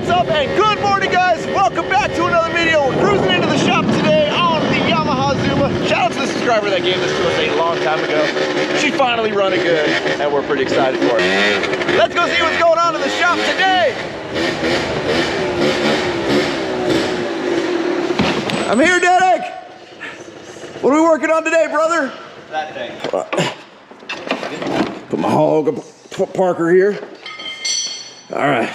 What's up and good morning, guys. Welcome back to another video. We're cruising into the shop today on the Yamaha Zuma. Shout out to the subscriber that gave this to us a long time ago. She's finally running good and we're pretty excited for it. Let's go see what's going on in the shop today. I'm here, Derek. What are we working on today, brother? That thing. Put my hog, put Parker here. All right.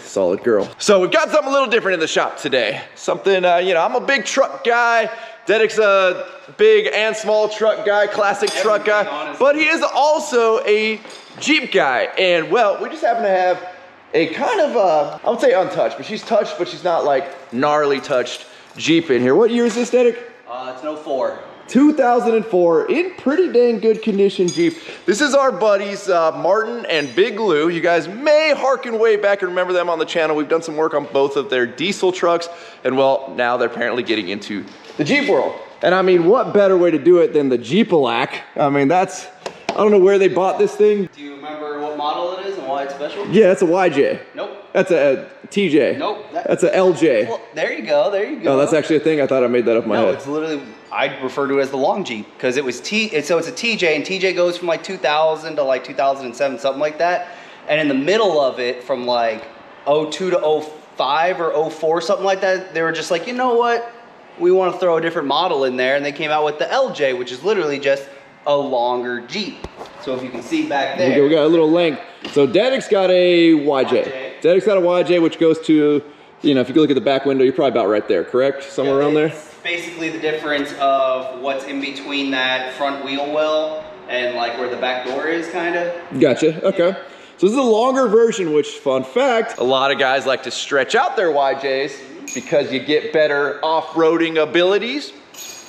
Solid girl. So we've got something a little different in the shop today. Something, you know, I'm a big truck guy. Dedek's a big and small truck guy, classic truck guy. Honestly. But he is also a Jeep guy. And well, we just happen to have a kind of, I would say untouched, but she's touched, but she's not like gnarly touched Jeep in here. What year is this, Dedek? It's an 04. 2004, in pretty dang good condition Jeep. This is our buddies Martin and Big Lou. You guys may harken way back and remember them on the channel. We've done some work on both of their diesel trucks, and well, now they're apparently getting into the Jeep world. And I mean, what better way to do it than the Jeep-a-lac? I mean, that's, I don't know where they bought this thing. Do you remember what model it is and why it's special? Yeah, that's a YJ. Nope. That's a TJ. Nope. That's a LJ. Well, there you go, there you go. Oh, that's actually a thing? I thought I made that up in my head. No, it's literally, I refer to it as the long Jeep, because it was so it's a TJ, and TJ goes from like 2000 to like 2007, something like that. And in the middle of it, from like 02 to 05 or 04, something like that, they were just like, you know what? We want to throw a different model in there, and they came out with the LJ, which is literally just a longer Jeep. So if you can see back there. We got a little length. So Dedek's got a YJ. Dedek's got a YJ, which goes to, you know, if you look at the back window, you're probably about right there, correct? Somewhere around there? Basically the difference of what's in between that front wheel well and like where the back door is, kind of. Gotcha, okay. So this is a longer version, which, fun fact, a lot of guys like to stretch out their YJs because you get better off-roading abilities.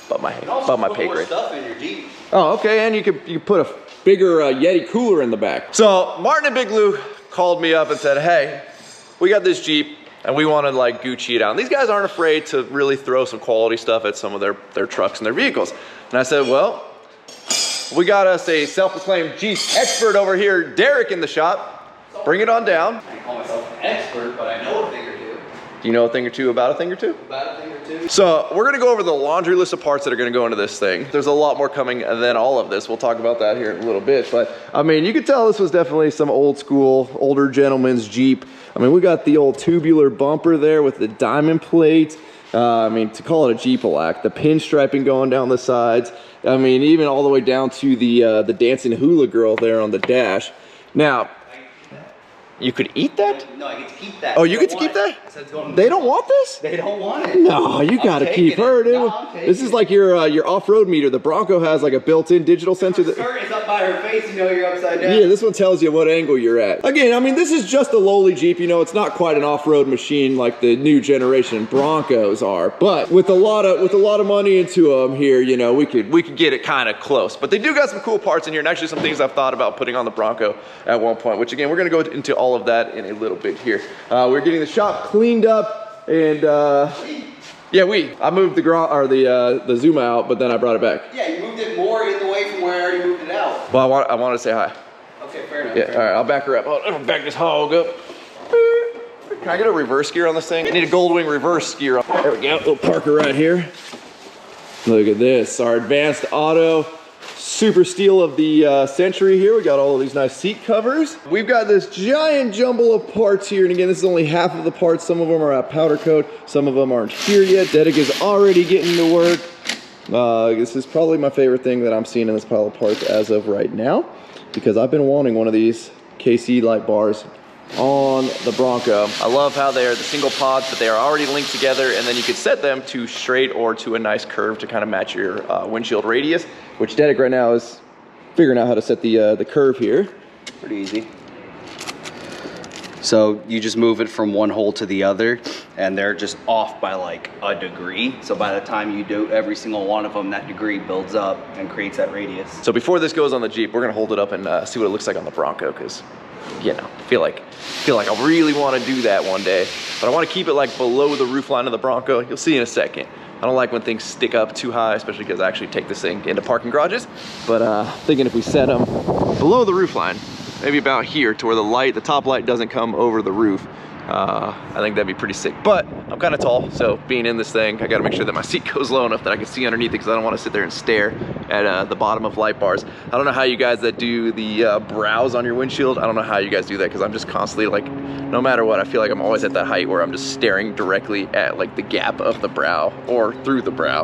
But my pay grade. Stuff in your Jeep. Oh, okay, and you could put a bigger Yeti cooler in the back. So Martin and Big Lou called me up and said, hey, we got this Jeep and we want to like Gucci it out. And these guys aren't afraid to really throw some quality stuff at some of their trucks and their vehicles. And I said, well, we got us a self-proclaimed Jeep expert over here, Derek, in the shop. Bring it on down. I can't call myself an expert, but I know a thing or two. Do you know a thing or two about a thing or two? About a thing or two. So we're gonna go over the laundry list of parts that are gonna go into this thing. There's a lot more coming than all of this. We'll talk about that here in a little bit. But I mean, you could tell this was definitely some old school, older gentleman's Jeep. I mean, we got the old tubular bumper there with the diamond plate. I mean, to call it a Jeep-a-lac, the pinstriping going down the sides. I mean, even all the way down to the dancing hula girl there on the dash. Now, you could eat that? No, I get to keep that. Oh, you get to keep that? They don't want this? They don't want it. No, you gotta keep her, dude. No, this is like your off-road meter. The Bronco has like a built-in digital sensor. Her skirt is up by her face, you know you're upside down. Yeah, this one tells you what angle you're at. Again, I mean, this is just a lowly Jeep. You know, it's not quite an off-road machine like the new generation Broncos are. But with a lot of money into them here, you know, we could get it kind of close. But they do got some cool parts in here, and actually some things I've thought about putting on the Bronco at one point. Which again, we're gonna go into all of that in a little bit here. We're getting the shop cleaned up, and yeah, I moved the Zuma out, but then I brought it back. Yeah, you moved it more in the way from where I already moved it out. Well, I want to say hi. Okay, fair enough. Yeah, all right, I'll back her up. I'll back this hog up. Can I get a reverse gear on this thing? I need a Goldwing reverse gear. There we go. We'll park her right here. Look at this, our advanced auto super steel of the century here. We got all of these nice seat covers. We've got this giant jumble of parts here, and again, this is only half of the parts. Some of them are at powder coat, some of them aren't here yet. Dedek is already getting to work. This is probably my favorite thing that I'm seeing in this pile of parts as of right now, because I've been wanting one of these KC light bars on the Bronco. I love how they're the single pods, but they are already linked together, and then you could set them to straight or to a nice curve to kind of match your windshield radius, which Dedek right now is figuring out how to set the curve here. Pretty easy. So you just move it from one hole to the other, and they're just off by like a degree. So by the time you do every single one of them, that degree builds up and creates that radius. So before this goes on the Jeep, we're gonna hold it up and see what it looks like on the Bronco, because you know, feel like I really want to do that one day, but I want to keep it like below the roof line of the Bronco. You'll see in a second. I don't like when things stick up too high, especially because I actually take this thing into parking garages. But thinking if we set them below the roof line, maybe about here to where the top light doesn't come over the roof, I think that'd be pretty sick. But I'm kind of tall, so being in this thing, I gotta make sure that my seat goes low enough that I can see underneath it, because I don't want to sit there and stare at the bottom of light bars. I don't know how you guys that do the brows on your windshield, I don't know how you guys do that, because I'm just constantly like, no matter what, I feel like I'm always at that height where I'm just staring directly at like the gap of the brow or through the brow.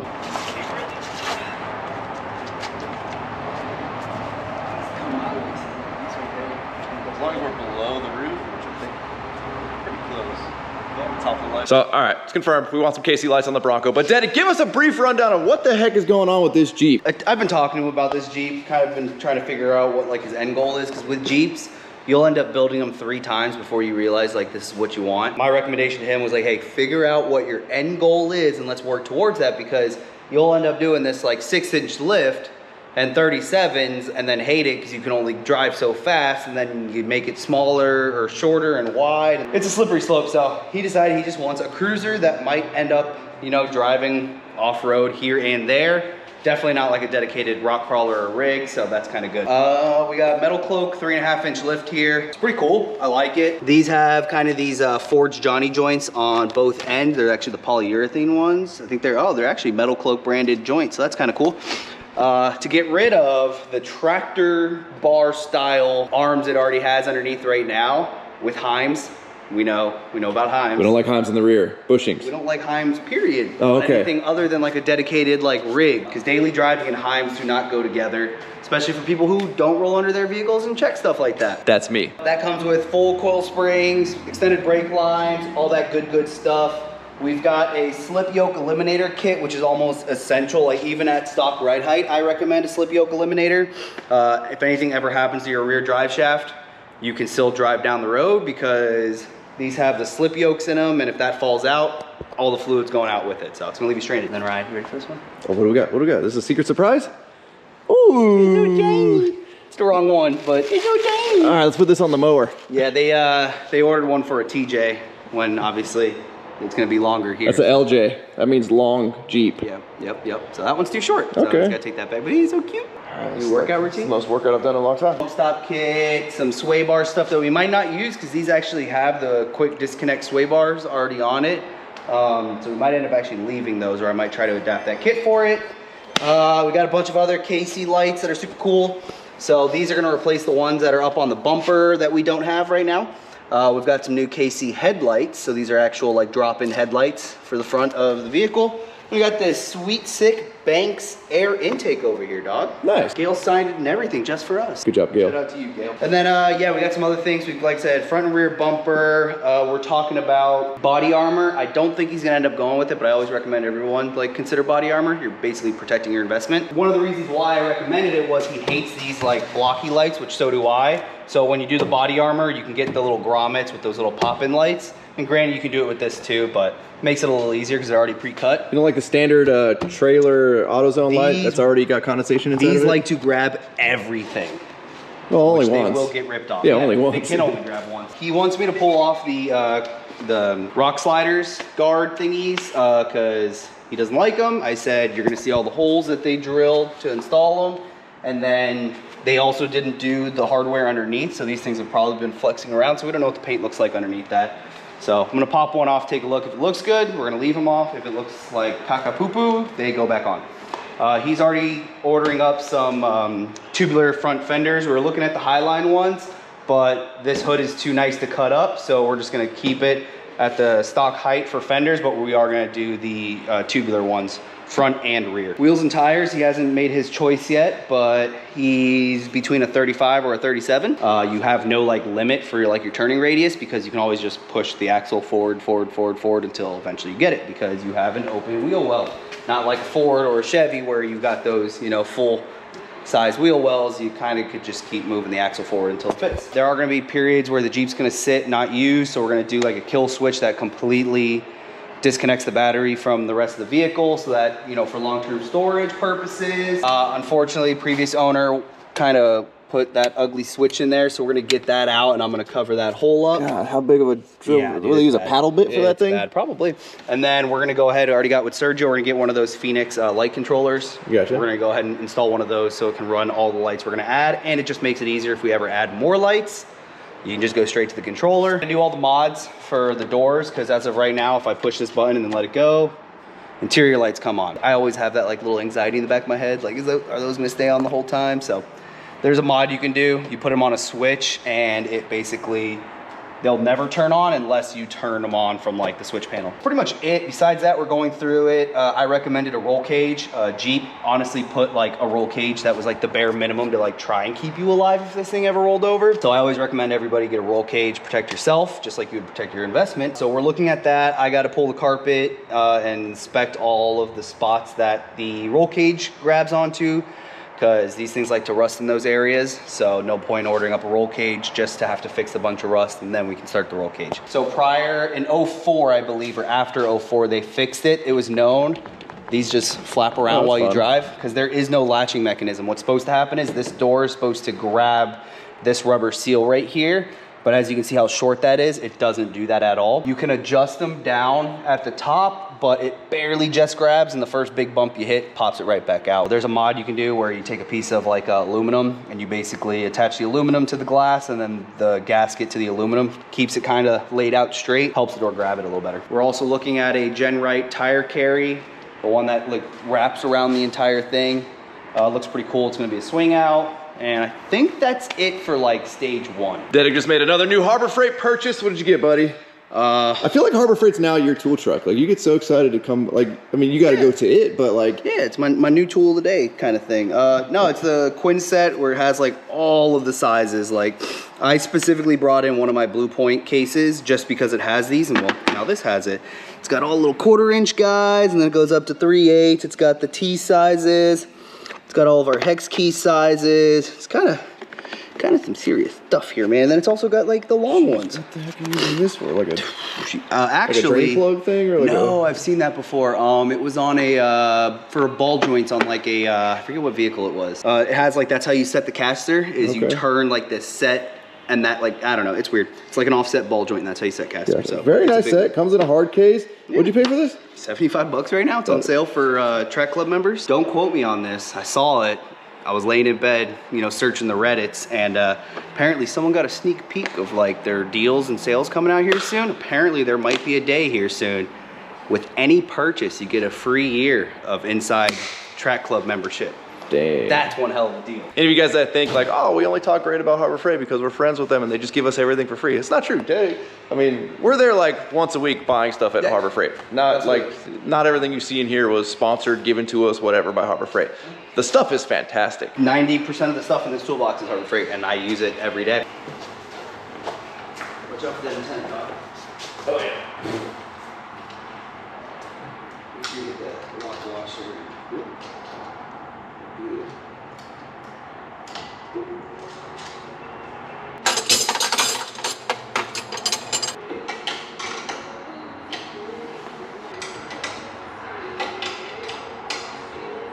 As long as we're below the roof, which I think pretty close. Yeah, top of the light. So, all right, it's confirmed. We want some KC lights on the Bronco. But Daddy, give us a brief rundown of what the heck is going on with this Jeep. I've been talking to him about this Jeep, kind of been trying to figure out what like his end goal is, because with Jeeps, you'll end up building them 3 times before you realize like this is what you want. My recommendation to him was like, hey, figure out what your end goal is and let's work towards that, because you'll end up doing this like 6-inch lift and 37s and then hate it because you can only drive so fast, and then you make it smaller or shorter and wide. It's a slippery slope. So he decided he just wants a cruiser that might end up, you know, driving off-road here and there. Definitely not like a dedicated rock crawler or rig, so that's kind of good. We got metal cloak, 3.5-inch lift here. It's pretty cool, I like it. These have kind of these forged Johnny joints on both ends. They're actually the polyurethane ones. I think they're actually metal cloak branded joints, so that's kind of cool. To get rid of the tractor bar style arms it already has underneath right now with Heims. We know about Heims. We don't like Heims in the rear, bushings. We don't like Heims, period. Oh, okay. Anything other than like a dedicated like rig, because daily driving and Heims do not go together, especially for people who don't roll under their vehicles and check stuff like that. That's me. That comes with full coil springs, extended brake lines, all that good stuff. We've got a slip yoke eliminator kit, which is almost essential. Like even at stock ride height, I recommend a slip yoke eliminator. If anything ever happens to your rear drive shaft, you can still drive down the road, because these have the slip yokes in them, and if that falls out, all the fluid's going out with it. So it's gonna leave you stranded. And then Ryan, you ready for this one? Oh, what do we got? What do we got? This is a secret surprise? Ooh. It's the wrong one, but it's okay. All right, let's put this on the mower. Yeah, they ordered one for a TJ, when obviously it's gonna be longer here. That's an LJ. That means long Jeep. Yep. So that one's too short. So okay. I just gotta take that back. But he's so cute. New workout routine? It's the most workout I've done in a long time. Stop kit, some sway bar stuff that we might not use, because these actually have the quick disconnect sway bars already on it. So we might end up actually leaving those, or I might try to adapt that kit for it. We got a bunch of other KC lights that are super cool. So these are gonna replace the ones that are up on the bumper that we don't have right now. We've got some new KC headlights. So these are actual like drop-in headlights for the front of the vehicle. We got this sweet, sick Banks air intake over here, dog. Nice. Gail signed it and everything just for us. Good job, Gail. Shout out to you, Gail. And then, yeah, we got some other things. We've, like I said, front and rear bumper. We're talking about body armor. I don't think he's gonna end up going with it, but I always recommend everyone like consider body armor. You're basically protecting your investment. One of the reasons why I recommended it was he hates these like blocky lights, which so do I. So when you do the body armor, you can get the little grommets with those little pop-in lights. And granted, you can do it with this too, but makes it a little easier because they're already pre-cut. You know, like the standard trailer AutoZone light that's already got condensation inside of it? These like to grab everything. Well, only which once. They will get ripped off. Yeah, only once. They can only grab once. He wants me to pull off the rock sliders guard thingies because he doesn't like them. I said, you're gonna see all the holes that they drilled to install them. And then they also didn't do the hardware underneath, so these things have probably been flexing around, so we don't know what the paint looks like underneath that. So I'm gonna pop one off, take a look. If it looks good, we're gonna leave them off. If it looks like caca poo poo, they go back on. He's already ordering up some tubular front fenders. We were looking at the Highline ones, but this hood is too nice to cut up, so we're just gonna keep it at the stock height for fenders, but we are gonna do the tubular ones, front and rear. Wheels and tires, he hasn't made his choice yet, but he's between a 35 or a 37. You have no like limit for your turning radius, because you can always just push the axle forward until eventually you get it, because you have an open wheel well. Not like a Ford or a Chevy where you've got those, you know, full size wheel wells. You kind of could just keep moving the axle forward until it fits. There are gonna be periods where the Jeep's gonna sit, not used, so we're gonna do like a kill switch that completely disconnects the battery from the rest of the vehicle, so that, you know, for long-term storage purposes. Unfortunately, previous owner kind of put that ugly switch in there, so we're gonna get that out, and I'm gonna cover that hole up. God, how big of a drill? Yeah, will they use a paddle bit for that thing? Bad, probably. And then we're gonna go ahead, I already got with Sergio, we're gonna get one of those Phoenix light controllers. Gotcha. We're gonna go ahead and install one of those so it can run all the lights we're gonna add, and it just makes it easier if we ever add more lights. You can just go straight to the controller. I do all the mods for the doors because as of right now, if I push this button and then let it go, interior lights come on. I always have that like little anxiety in the back of my head, like are those gonna stay on the whole time? So there's a mod you can do. You put them on a switch and it basically, they'll never turn on unless you turn them on from like the switch panel. Pretty much it. Besides that, we're going through it. I recommended a roll cage. Jeep honestly put like a roll cage that was like the bare minimum to like try and keep you alive if this thing ever rolled over. So I always recommend everybody get a roll cage, protect yourself, just like you would protect your investment. So we're looking at that. I got to pull the carpet and inspect all of the spots that the roll cage grabs onto, because these things like to rust in those areas. So no point ordering up a roll cage just to have to fix a bunch of rust and then we can start the roll cage. So prior in 04, I believe, or after 04, they fixed it. It was known. These just flap around while you drive because there is no latching mechanism. What's supposed to happen is this door is supposed to grab this rubber seal right here. But as you can see how short that is, it doesn't do that at all. You can adjust them down at the top, but it barely just grabs, and the first big bump you hit pops it right back out. There's a mod you can do where you take a piece of like aluminum and you basically attach the aluminum to the glass and then the gasket to the aluminum, keeps it kind of laid out straight, helps the door grab it a little better. We're also looking at a Genrite tire carry, the one that like wraps around the entire thing. Looks pretty cool. It's gonna be a swing out. And I think that's it for like stage one. Derek just made another new Harborfreight purchase. What did you get, buddy? I feel like Harborfreight's now your tool truck. Like you get so excited to come, like, I mean, you got to go to it, but like. Yeah, it's my new tool of the day kind of thing. No, it's the Quinn set where it has like all of the sizes. Like I specifically brought in one of my Blue Point cases just because it has these, and well, now this has it. It's got all little 1/4" guys, and then it goes up to 3/8. It's got the T sizes. It's got all of our hex key sizes. It's kind of some serious stuff here, man. And then it's also got like the long ones. What the heck are you using this for? Like a actually, like a drain plug thing, or like no? I've seen that before. It was on for ball joints on like a I forget what vehicle it was. It has like, that's how you set the caster. Is you turn like this set. And that, like, I don't know, it's weird. It's like an offset ball joint, and that's how you set caster. Yeah, so very nice set. Comes in a hard case. Yeah. What'd you pay for this? $75 right now. It's on sale for Trek Club members. Don't quote me on this. I saw it. I was laying in bed, you know, searching the Reddits, and apparently someone got a sneak peek of like their deals and sales coming out here soon. Apparently there might be a day here soon. With any purchase, you get a free year of inside Trek Club membership. Dang. That's one hell of a deal. Any of you guys that think like, oh, we only talk great about Harborfreight because we're friends with them and they just give us everything for free. It's not true. I mean, we're there like once a week buying stuff at Harborfreight. Not everything you see in here was sponsored, given to us, whatever, by Harborfreight. The stuff is fantastic. 90% of the stuff in this toolbox is Harborfreight, and I use it every day. Watch out for that antenna, dog. Oh yeah.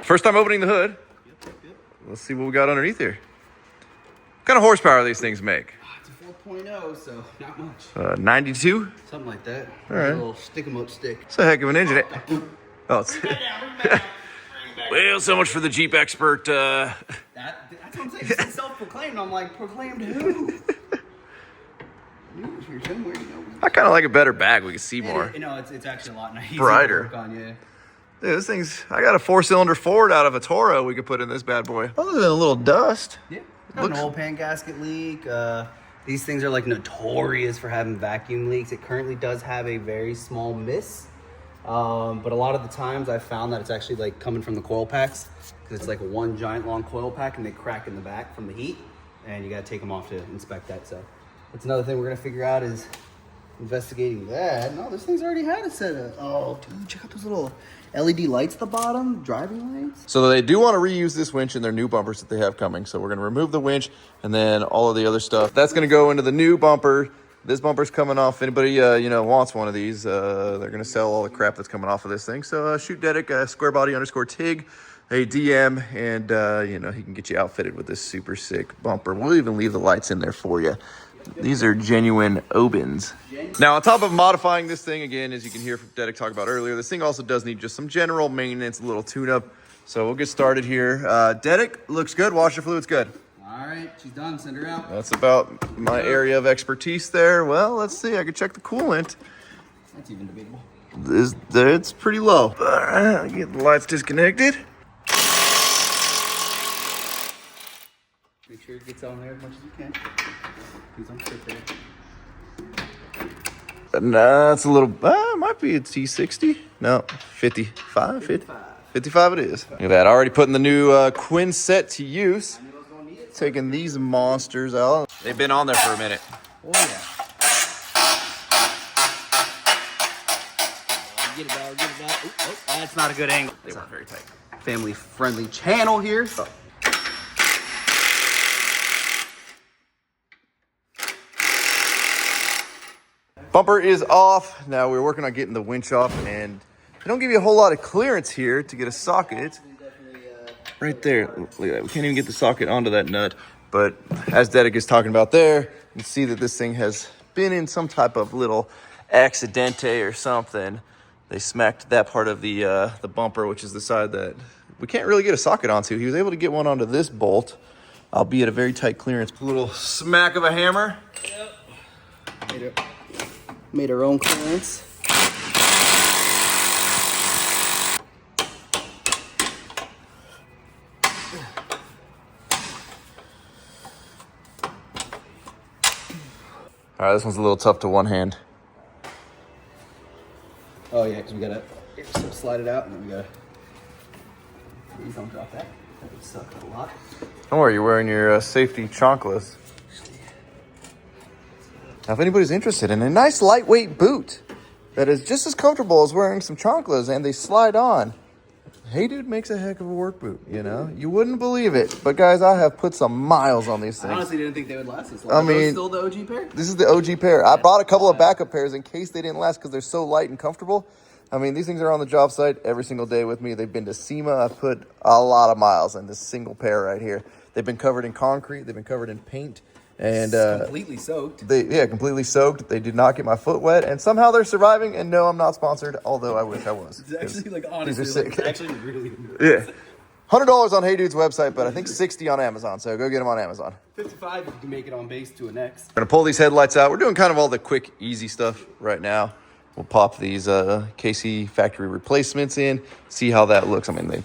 First time opening the hood. Yep. Let's see what we got underneath here. What kind of horsepower these things make? It's a 4.0, so not much. 92? Something like that. All right. A little stick-em-up stick. It's a heck of an engine. Oh, it's... Well, so much for the Jeep expert. That's what I'm saying. It's self-proclaimed. I'm like, proclaimed who? I kind of like a better bag. We can see more. You know, it's actually a lot nicer. Brighter. To work on, yeah. Dude, this thing's, I got a 4-cylinder Ford out of a Toro we could put in this bad boy. Other than a little dust. Yeah. An oil pan gasket leak. These things are like notorious for having vacuum leaks. It currently does have a very small miss. But a lot of the times I've found that it's actually like coming from the coil packs. Because it's like one giant long coil pack and they crack in the back from the heat. And you got to take them off to inspect that. So that's another thing we're going to figure out is investigating that. No, this thing's already had a set of, oh dude, check out those little LED lights at the bottom, driving lights. So they do want to reuse this winch in their new bumpers that they have coming. So we're going to remove the winch and then all of the other stuff. That's going to go into the new bumper. This bumper's coming off. Anybody, wants one of these, they're going to sell all the crap that's coming off of this thing. So shoot Dedek, squarebody_TIG, a DM, and, he can get you outfitted with this super sick bumper. We'll even leave the lights in there for you. These are genuine Obins. Now, on top of modifying this thing, again, as you can hear from Dedek talk about earlier, this thing also does need just some general maintenance, a little tune-up. So we'll get started here. Dedek, looks good. Washer fluid's good. All All right, she's done. Send her out. That's about my area of expertise there. Well, let's see. I can check the coolant. That's even debatable. It's pretty low. All right, get the lights disconnected. Make sure it gets on there as much as you can. Please don't sit there. Nah, it's a little, it might be a T60. No, 55, 55 it is. Look at that, already putting the new Quinn set to use. Taking these monsters out. They've been on there for a minute. Oh, yeah. Get it out, get it out. Oh, that's not a good angle. They weren't very tight. Family-friendly channel here. So. Bumper is off. Now we're working on getting the winch off, and they don't give you a whole lot of clearance here to get a socket. Right there. Look at that. We can't even get the socket onto that nut. But as Dedic is talking about there, you can see that this thing has been in some type of little accidente or something. They smacked that part of the bumper, which is the side that we can't really get a socket onto. He was able to get one onto this bolt, albeit a very tight clearance. A little smack of a hammer. Yep. Made our own clearance. All right, this one's a little tough to one hand. Oh yeah, because we gotta slide it out, and then we gotta. Please don't drop that. That would suck a lot. Don't worry, you're wearing your safety chanclas. Now, if anybody's interested in a nice lightweight boot that is just as comfortable as wearing some chanclas and they slide on, Hey Dude makes a heck of a work boot, you know? You wouldn't believe it. But guys, I have put some miles on these things. I honestly didn't think they would last this long. I mean, are those still the OG pair? This is the OG pair. I bought a couple of backup pairs in case they didn't last because they're so light and comfortable. I mean, these things are on the job site every single day with me. They've been to SEMA. I've put a lot of miles in this single pair right here. They've been covered in concrete. They've been covered in paint. And completely soaked. Completely soaked. They did not get my foot wet, and somehow they're surviving. And no, I'm not sponsored, although I wish I was. It's actually, like, honestly, these are sick. Like, it's actually really yeah. $100 on Hey Dude's website, but I think $60 on Amazon. So go get them on Amazon. 55 if you can make it on base to an X. We're gonna pull these headlights out. We're doing kind of all the quick, easy stuff right now. We'll pop these KC factory replacements in, see how that looks. I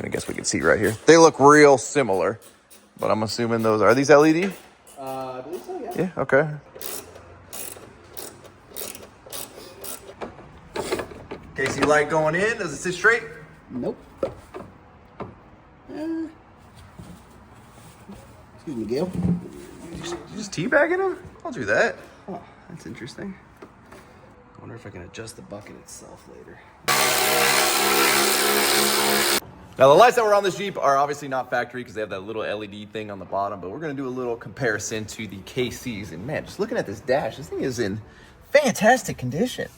guess we can see right here. They look real similar, but I'm assuming those are these LED? I believe so, yeah. Yeah, okay. KC light going in. Does it sit straight? Nope. Excuse me, Gail. You just teabagging them? I'll do that. Oh, that's interesting. I wonder if I can adjust the bucket itself later. Now, the lights that were on this Jeep are obviously not factory because they have that little LED thing on the bottom, but we're going to do a little comparison to the KCs. And man, just looking at this dash, this thing is in fantastic condition.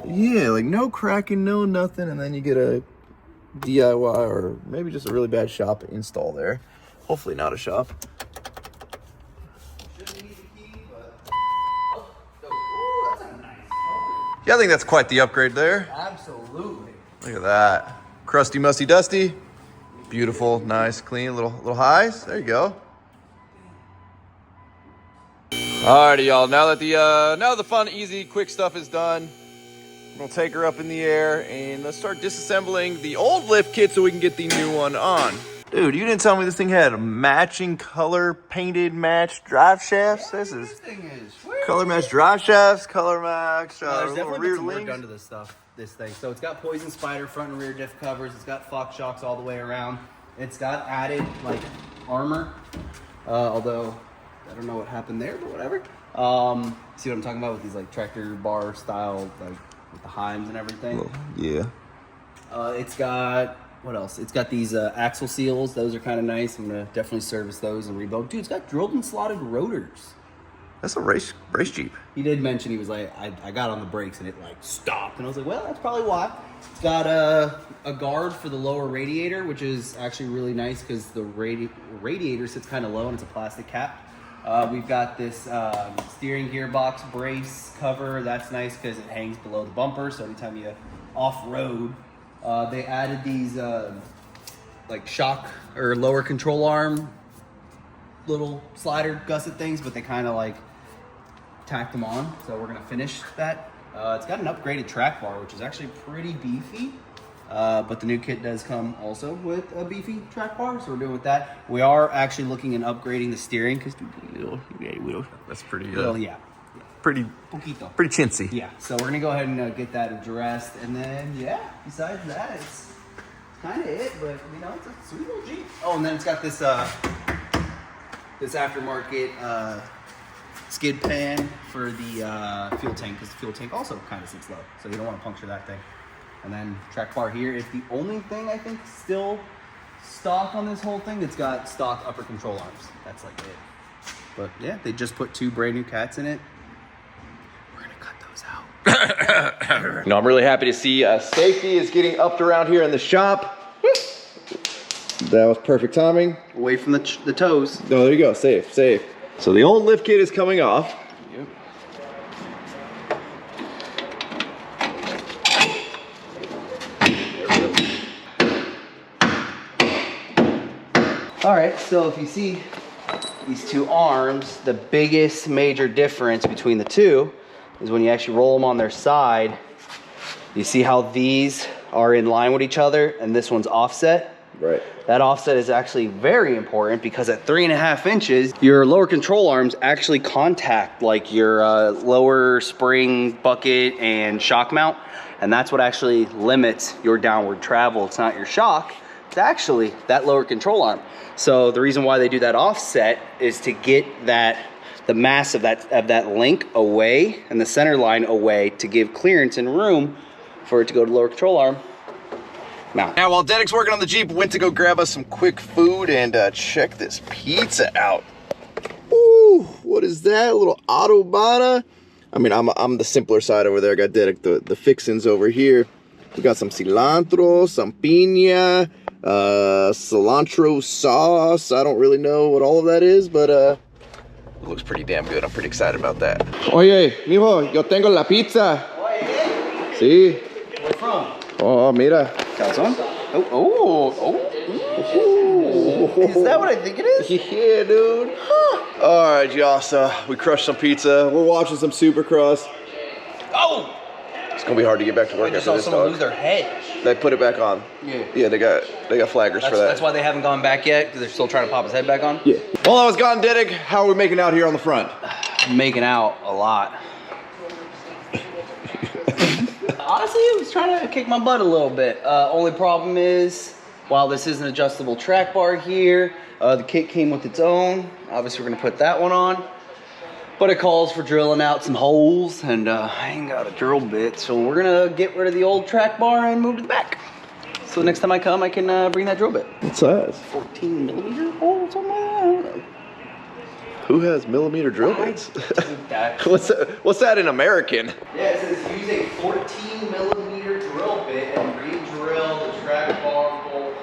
Yeah, like no cracking, no nothing, and then you get a DIY or maybe just a really bad shop install there. Hopefully not a shop. Yeah, I think that's quite the upgrade there. Absolutely. Look at that. Crusty, musty, dusty. Beautiful, nice, clean, little highs. There you go. Alrighty, y'all. Now that the fun, easy, quick stuff is done, we'll take her up in the air and let's start disassembling the old lift kit so we can get the new one on. Dude, you didn't tell me this thing had matching color painted matched drive shafts. Yeah, this is thing is color matched drive shafts, color matched there's definitely rear been some work links. done to this thing. So it's got Poison Spider front and rear diff covers. It's got Fox shocks all the way around. It's got added like armor, although I don't know what happened there, but whatever. See what I'm talking about with these like tractor bar style, like with the Heims and everything. Well, yeah. It's got, what else? It's got these axle seals. Those are kind of nice. I'm gonna definitely service those and rebuild. Dude, it's got drilled and slotted rotors. That's a race Jeep. He did mention, he was like, I got on the brakes and it like stopped. And I was like, well, that's probably why. It's got a guard for the lower radiator, which is actually really nice because the radiator sits kind of low and it's a plastic cap. We've got this steering gearbox brace cover. That's nice because it hangs below the bumper. So anytime you off-road, they added these like shock or lower control arm little slider gusset things, but they kind of like tacked them on. So we're gonna finish that. It's got an upgraded track bar, which is actually pretty beefy. But the new kit does come also with a beefy track bar, so we're doing with that. We are actually looking at upgrading the steering because That's pretty, yeah. pretty chintzy. Yeah, so we're gonna go ahead and get that addressed, and then yeah, besides that, it's kind of it. But you know, it's a sweet little Jeep. Oh, and then it's got this this aftermarket skid pan for the fuel tank, because the fuel tank also kind of sits low, so you don't want to puncture that thing. And then track bar here is the only thing I think still stock on this whole thing that's got stock upper control arms. That's like it. But yeah, they just put 2 brand new cats in it. We're gonna cut those out. No, I'm really happy to see safety is getting upped around here in the shop. That was perfect timing. Away from the toes. Oh, there you go, safe. So the old lift kit is coming off. Yep. All right, so if you see these 2 arms, the biggest major difference between the 2 is when you actually roll them on their side, you see how these are in line with each other and this one's offset? Right. That offset is actually very important because at 3.5 inches, your lower control arms actually contact like your lower spring bucket and shock mount. And that's what actually limits your downward travel. It's not your shock, it's actually that lower control arm. So the reason why they do that offset is to get the mass of that link away and the center line away to give clearance and room for it to go to lower control arm. Now while Dedek's working on the Jeep, went to go grab us some quick food and check this pizza out. Ooh, what is that? A little Autobahn? I mean, I'm the simpler side over there. I got Dedek the fixins over here. We got some cilantro, some piña, cilantro sauce. I don't really know what all of that is, but it looks pretty damn good. I'm pretty excited about that. Oye, mijo, yo tengo la pizza. Oye, Sí. where from? Oh, mira. Got some? Oh. Is that what I think it is? Yeah, dude. Huh. All right, y'all, so we crushed some pizza. We're watching some Supercross. Oh! It's gonna be hard to get back to work I just after saw this, someone dog. lose their head. They put it back on. Yeah, they got flaggers for that. That's why they haven't gone back yet, because they're still trying to pop his head back on? Yeah. While I was gone, Dedek, how are we making out here on the front? Making out a lot. Honestly, I was trying to kick my butt a little bit. Only problem is, while this is an adjustable track bar here, the kit came with its own. Obviously, we're gonna put that one on. But it calls for drilling out some holes, and I ain't got a drill bit, so we're gonna get rid of the old track bar and move to the back. So next time I come, I can bring that drill bit. What size? 14 millimeter hole, something like that. Who has millimeter drill bits? What's that in American? Yeah, it says use a 14 millimeter drill bit and re-drill the track bar hole.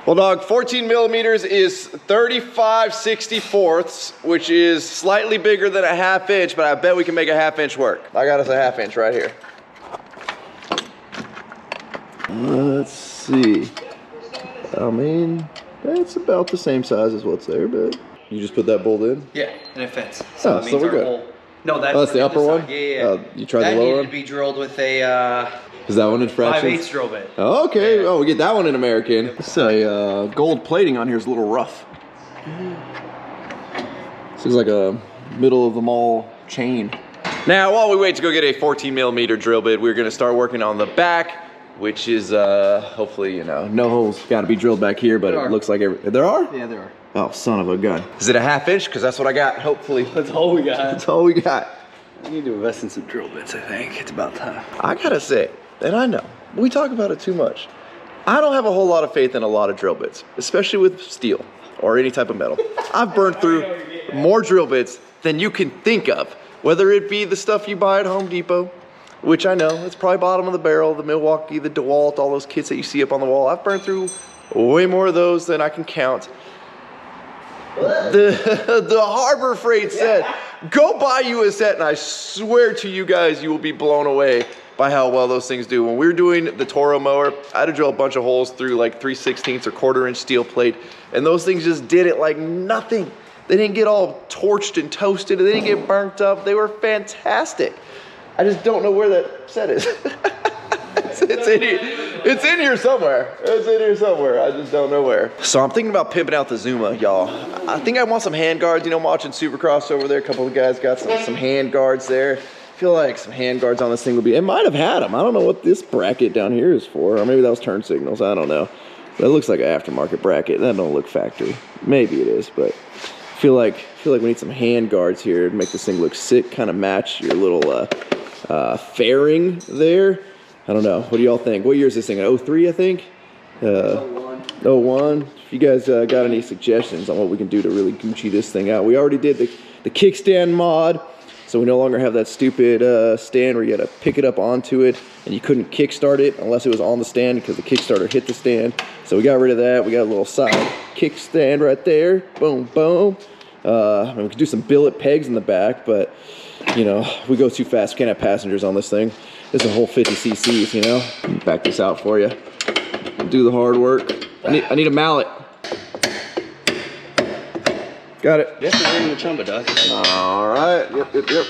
Well, dog, 14 millimeters is 35/64, which is slightly bigger than a 1/2 inch, but I bet we can make a 1/2 inch work. I got us a 1/2 inch right here. Let's see. I mean, it's about the same size as what's there, but you just put that bolt in? Yeah, and it fits. So, it means we're good. No, that's the upper one? Yeah. You tried the lower one? That needed one? to be drilled with a Is that one in fractions? 5/8 drill bit. Oh, okay. Yeah. Oh, we get that one in American. This gold plating on here is a little rough. This is like a middle of the mall chain. Now, while we wait to go get a 14 millimeter drill bit, we're gonna start working on the back, which is hopefully, you know, no holes gotta be drilled back here, but it looks like there are? Yeah, there are. Oh, son of a gun. Is it a 1/2 inch? Because that's what I got, hopefully. That's all we got. That's all we got. I need to invest in some drill bits, I think. It's about time. I gotta say, and I know, we talk about it too much. I don't have a whole lot of faith in a lot of drill bits, especially with steel or any type of metal. I've burned through more drill bits than you can think of, whether it be the stuff you buy at Home Depot, which I know, it's probably bottom of the barrel, the Milwaukee, the DeWalt, all those kits that you see up on the wall. I've burned through way more of those than I can count. The Harborfreight set, go buy you a set, and I swear to you guys, you will be blown away by how well those things do. When we were doing the Toro mower, I had to drill a bunch of holes through like 3/16 or 1/4 inch steel plate, and those things just did it like nothing. They didn't get all torched and toasted. They didn't get burnt up. They were fantastic. I just don't know where that set is. It's in here. It's in here somewhere. It's in here somewhere. I just don't know where. So I'm thinking about pimping out the Zuma, y'all. I think I want some hand guards. You know, I'm watching Supercross over there. A couple of guys got some hand guards there. I feel like some hand guards on this thing would be. It might have had them. I don't know what this bracket down here is for. Or maybe that was turn signals. I don't know. But it looks like an aftermarket bracket. That don't look factory. Maybe it is, but I feel like we need some hand guards here to make this thing look sick. Kind of match your little fairing there. I don't know. What do y'all think? What year is this thing? An 03, I think? 01. If you guys got any suggestions on what we can do to really Gucci this thing out. We already did the kickstand mod, so we no longer have that stupid stand where you had to pick it up onto it and you couldn't kickstart it unless it was on the stand because the Kickstarter hit the stand. So we got rid of that. We got a little side kickstand right there. Boom, boom. And we could do some billet pegs in the back, but you know, we go too fast. We can't have passengers on this thing. This is a whole 50 cc's, you know. Back this out for you. Do the hard work. I need a mallet. Got it. Yes, we're in the chumba, dog. All right. Yep.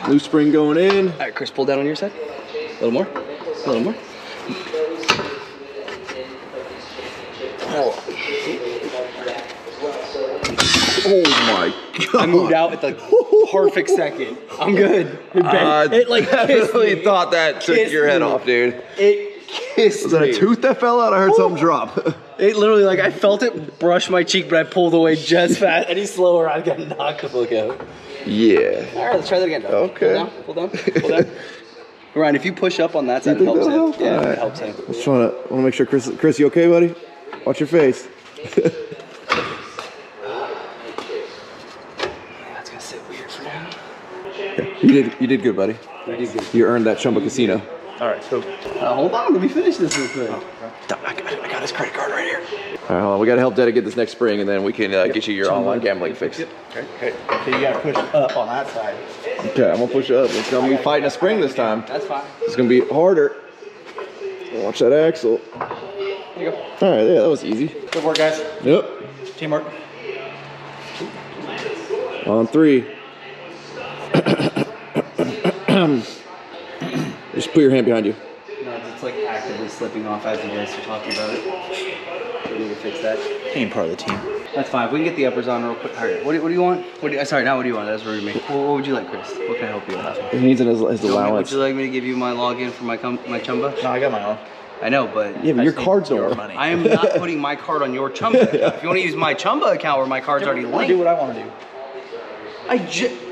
Loose spring going in. All right, Chris, pull down on your side. A little more. A little more. Oh my God. I moved out at the perfect second. I'm good. It like I really thought that took your head off, dude. It kissed Was that a tooth that fell out? I heard something drop. It literally, like, I felt it brush my cheek, but I pulled away just fast. Any slower, I'd get knocked the fuck out. Yeah. All right, let's try that again, dog. Okay. Pull down. Ryan, if you push up on that side, it helps him. Yeah, right. it helps him. I just want to make sure, Chris, you okay, buddy? Watch your face. That's gonna sit weird for now. You did good, buddy. You did good. You earned that Chumba Casino. All right, so hold on, let me finish this real quick. I got his credit card right here. All right, hold on. We got to help Dad get this next spring, and then we can get you your online gambling fix. Okay. So you got to push up on that side. Okay, I'm gonna push up. It's gonna be fighting a spring this time. That's fine. It's gonna be harder. Watch that axle. There you go. All right, yeah, that was easy. Good work, guys. Yep. Teamwork. On 3. Just put your hand behind you. No, it's like actively slipping off as you guys are talking about it. We need to fix that. Ain't part of the team. That's fine. We can get the uppers on real quick. All right. What do you want? Sorry, now what do you want? That's rude of me. What would you like, Chris? What can I help you with? He needs his allowance. Would you like me to give you my login for my Chumba? No, I got my own. I know, but Yeah, but your card's don't Your work. money. I am not putting my card on your Chumba account. If you want to use my Chumba account where my card's already I linked, do what I want to do.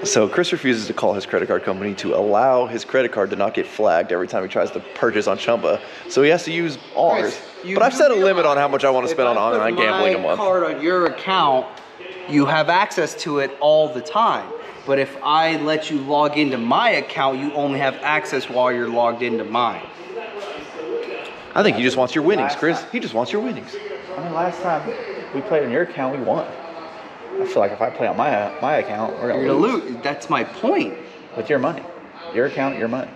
So Chris refuses to call his credit card company to allow his credit card to not get flagged every time he tries to purchase on Chumba. So he has to use ours. But I've set a limit on how much I want to spend on online gambling a month. If I put my card on your account, you have access to it all the time. But if I let you log into my account, you only have access while you're logged into mine. I think he just wants your winnings, Chris. He just wants your winnings. I mean, last time we played on your account, we won. I feel like if I play on my account, we're You're gonna gonna lose. lose. That's my point. With your money. Your account, your money.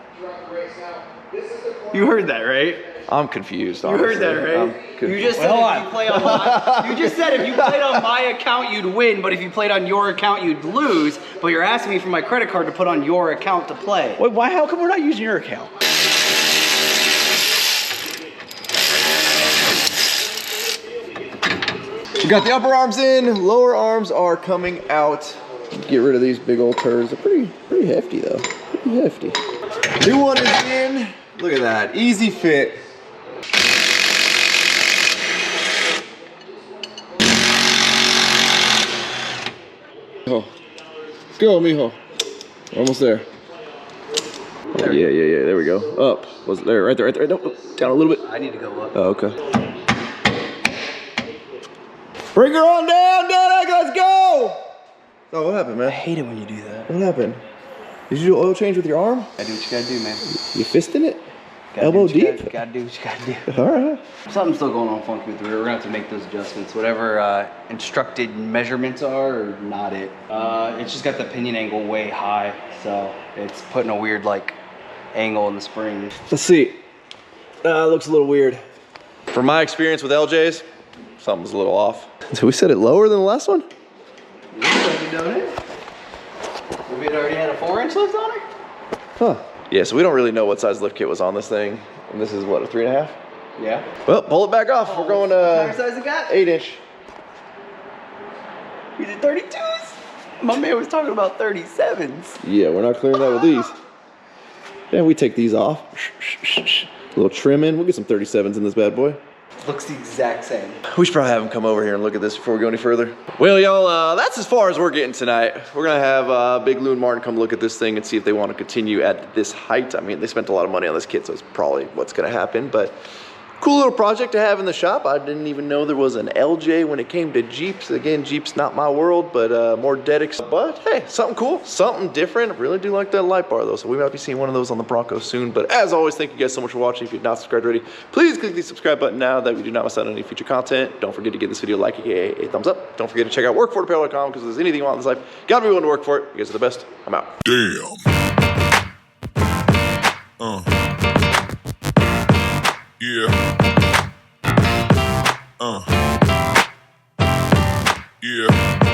You heard that, right? I'm confused, You honestly. heard that, right? I'm You confused. just said Hold if on. you play on my, you just said if you played on my account you'd win, but if you played on your account you'd lose. But you're asking me for my credit card to put on your account to play. Wait, why? How come we're not using your account? We got the upper arms in, lower arms are coming out. Get rid of these big old turds. They're pretty hefty though. Pretty hefty. New one is in. Look at that, easy fit. Oh, go, mijo. Almost there. Oh, yeah. There we go. Up. Was it there? Right there. No, down a little bit. I need to go up. Oh, okay. Bring her on down, Dad. Let's go. Oh, what happened, I man? hate it when you do that. What happened? Did you do oil change with your arm? Gotta do what you gotta do, man. You fisting it? Gotta Elbow do what you deep? Gotta do what you gotta do. All right. Something's still going on funky with the rear. We're gonna have to make those adjustments. Whatever instructed measurements are not it. It's just got the pinion angle way high, so it's putting a weird like angle in the spring. Let's see. It looks a little weird. From my experience with LJs, something's a little off. So we set it lower than the last one? don't it? Maybe it already had a 4-inch lift on her? Huh. Yeah, so we don't really know what size lift kit was on this thing. And this is what, a 3.5? Yeah. Well, pull it back off. We're going What tire size it got? 8-inch. These are 32s. My man was talking about 37s. Yeah, we're not clearing that with these. Yeah, we take these off. A little trimming. We'll get some 37s in this bad boy. Looks the exact same. We should probably have him come over here and look at this before we go any further. Well, y'all, that's as far as we're getting tonight. We're gonna have Big Lou and Martin come look at this thing and see if they want to continue at this height. I mean, they spent a lot of money on this kit, so it's probably what's gonna happen, but cool little project to have in the shop. I didn't even know there was an LJ when it came to Jeeps. Again, Jeeps not my world, but more Dedics. But hey, something cool, something different. I really do like that light bar though, so we might be seeing one of those on the Bronco soon. But as always, thank you guys so much for watching. If you've not subscribed already, please click the subscribe button now that we do not miss out on any future content. Don't forget to give this video a like, aka a thumbs up. Don't forget to check out workforapparel.com because if there's anything you want in this life, you gotta be willing to work for it. You guys are the best. I'm out. Damn. Yeah. Yeah.